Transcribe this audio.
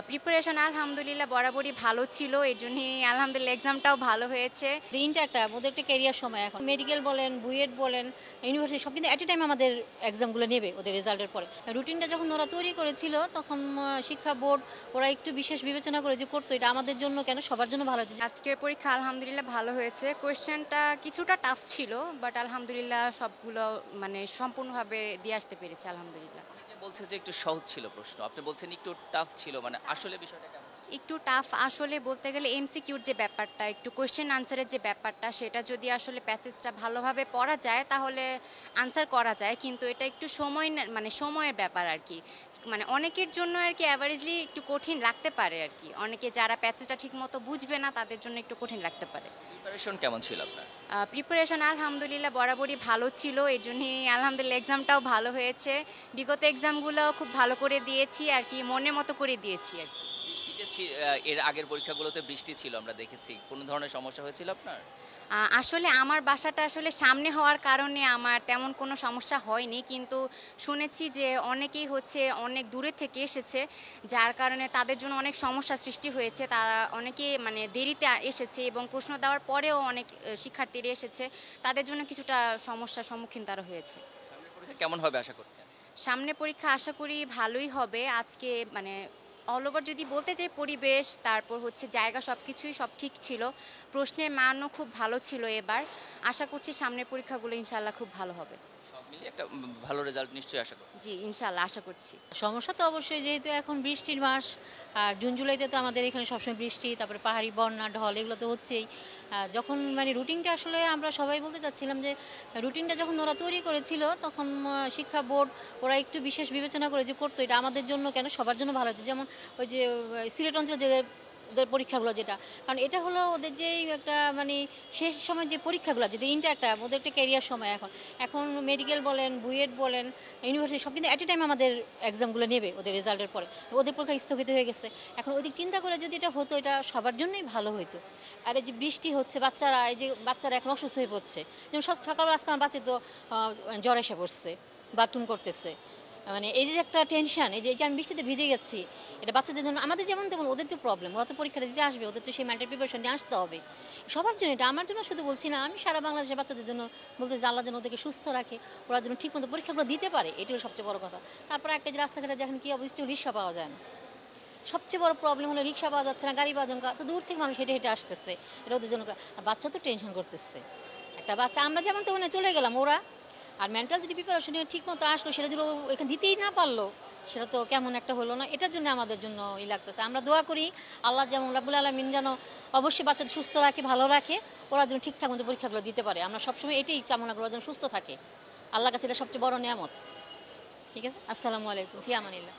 Preparation আলহামদুলিল্লাহ বরাবরই ভালো ছিল। এজন্যই আলহামদুলিল্লাহ এক্সামটাও ভালো হয়েছে। দিনটা ওদের একটা ক্যারিয়ার সময় এখন মেডিকেল বলেন, বুয়েট বলেন, ইউনিভার্সিটি সব কিন্তু এট এ টাইম আমাদের এক্সামগুলো নেবে ওদের রেজাল্টের পরে। রুটিনটা যখন ওরা তৈরি করেছিল তখন শিক্ষা বোর্ড ওরা একটু বিশেষ বিবেচনা করে যে করতো, এটা আমাদের জন্য কেন সবার জন্য ভালো হচ্ছে। আজকের পরীক্ষা আলহামদুলিল্লাহ ভালো হয়েছে। কোয়েশ্চেনটা কিছুটা টাফ ছিল, বাট আলহামদুলিল্লাহ সবগুলো মানে সম্পূর্ণভাবে দিয়ে আসতে পেরেছি আলহামদুলিল্লাহ। আপনি বলছেন যে একটু সহজ ছিল প্রশ্ন, আপনি বলছেন একটু টাফ ছিল, মানে আসলে বিষয়টা কেমন ছিল? একটু টাফ আসলে বলতে গেলে এমসিকিউর যে ব্যাপারটা, একটু কোয়েশ্চেন আনসারের যে ব্যাপারটা, সেটা যদি আসলে প্যাসেজটা ভালোভাবে পড়া যায় তাহলে আনসার করা যায়, কিন্তু এটা একটু মানে সময়ের ব্যাপার আর কি। মানে অনেকের জন্য আর কি অ্যাভারেজলি একটু কঠিন লাগতে পারে আর কি, অনেকে যারা প্যাসেজটা ঠিক মতো বুঝবে না তাদের জন্য একটু কঠিন লাগতে পারে। প্রিপারেশন কেমন ছিল আপনার? প্রিপারেশন আলহামদুলিল্লাহ বরাবরই ভালো ছিল। এর জন্যই আলহামদুলিল্লাহ এক্সামটাও ভালো হয়েছে। বিগত এক্সামগুলো খুব ভালো করে দিয়েছি আর কি, মনের মতো করে দিয়েছি আর কি। বৃষ্টিতে এর আগের পরীক্ষাগুলোতে বৃষ্টি ছিল আমরা দেখেছি, কোনো ধরনের সমস্যা হয়েছিল আপনার? আসলে আমার বাসাটা আসলে সামনে হওয়ার কারণে আমার তেমন কোনো সমস্যা হয়নি, কিন্তু শুনেছি যে অনেকেই হচ্ছে অনেক দূরে থেকে এসেছে, যার কারণে তাদের জন্য অনেক সমস্যা সৃষ্টি হয়েছে। তারা অনেকে মানে দেরিতে এসেছে এবং প্রশ্ন দেওয়ার পরেও অনেক শিক্ষার্থীরা এসেছে, তাদের জন্য কিছুটা সমস্যার সম্মুখীন তারা হয়েছে। সামনের পরীক্ষা কেমন হবে আশা করছেন? সামনে পরীক্ষা আশা করি ভালোই হবে। আজকে মানে অল ওভার যদি বলতে চাই, পরিবেশ তারপর হচ্ছে জায়গা সব কিছুই সব ঠিক ছিল। প্রশ্নের মানও খুব ভালো ছিল এবার। আশা করছি সামনের পরীক্ষাগুলো ইনশাল্লাহ খুব ভালো হবে। সব মিলিয়ে একটা ভালো রেজাল্ট নিশ্চয়ই আশা করছি। জি ইনশাল্লাহ আশা করছি। সমস্যা তো অবশ্যই, যেহেতু এখন বৃষ্টির মাস, আর জুন জুলাইতে তো আমাদের এখানে সবসময় বৃষ্টি, তারপরে পাহাড়ি বন্যা ঢল এগুলো তো হচ্ছেই। যখন মানে রুটিনটা আসলে আমরা সবাই বলতে চাচ্ছিলাম যে রুটিনটা যখন ওরা তৈরি করেছিল তখন শিক্ষা বোর্ড ওরা একটু বিশেষ বিবেচনা করে যে করতো, এটা আমাদের জন্য কেন সবার জন্য ভালো হচ্ছে। যেমন ওই যে সিলেট অঞ্চলে যে ওদের পরীক্ষাগুলো, যেটা কারণ এটা হলো ওদের যে একটা মানে শেষ সময় যে পরীক্ষাগুলো, যেটা ওদের একটা ক্যারিয়ার সময় এখন এখন মেডিকেল বলেন, বুয়েট বলেন, ইউনিভার্সিটি সব কিন্তু এট এ টাইম আমাদের এক্সামগুলো নেবে ওদের রেজাল্টের পরে। ওদের পরীক্ষা স্থগিত হয়ে গেছে। এখন ওদিক চিন্তা করে যদি এটা হতো, এটা সবার জন্যই ভালো হতো। আর এই যে বৃষ্টি হচ্ছে, বাচ্চারা এখন অসুস্থ হয়ে পড়ছে। যেমন সকালে আজকে আমার বাচ্চা তো জ্বর এসে পড়ছে, বাথরুম করতেছে। মানে এই যে একটা টেনশন, এই যে আমি বৃষ্টিতে ভিজে যাচ্ছি, এটা বাচ্চাদের জন্য আমাদের যেমন তেমন ওদের যে প্রবলেম, ওরা তো পরীক্ষাটা দিতে আসবে, ওদের তো সেই মেন্টাল প্রিপারেশন নিয়ে আসতে হবে সবার জন্য। এটা আমার জন্য শুধু বলছি না, আমি সারা বাংলাদেশের বাচ্চাদের জন্য বলতে যে আল্লাহ যেন ওদেরকে সুস্থ রাখে, ওরা যেন ঠিকমতো পরীক্ষাগুলো দিতে পারে, এটাই সবচেয়ে বড় কথা। তারপর একটা যে রাস্তাঘাটে যখন কী অবস্থা, রিক্সা পাওয়া যায় না। সবচেয়ে বড় প্রবলেম হলো রিক্সা পাওয়া যাচ্ছে না, গাড়ি পাওয়া যাচ্ছে না, তো দূর থেকে মানুষ হেঁটে হেঁটে আসতেছে, এটা ওদের জন্য। বাচ্চা তো টেনশন করতেছে, একটা বাচ্চা আমরা যেমন তেমন চলে গেলাম, ওরা আর মেন্টাল যদি প্রিপারেশন ঠিক মতো আসলো, সেটা যদি এখানে দিতেই না পারলো, সেটা তো কেমন একটা হলো না। এটার জন্য আমাদের জন্য লাগতেছে। আমরা দোয়া করি আল্লাহ যেমন রাব্বুল আলামিন যেন অবশ্যই বাচ্চাদের সুস্থ রাখে, ভালো রাখে, ওরা যেন ঠিকঠাক মতো পরীক্ষাগুলো দিতে পারে। আমরা সবসময় এটাই কামনা করি, ওরা যেন সুস্থ থাকে। আল্লাহর কাছে এটা সবচেয়ে বড় নিয়ামত। ঠিক আছে, আসসালামু আলাইকুম, ফি আমানিল্লাহ।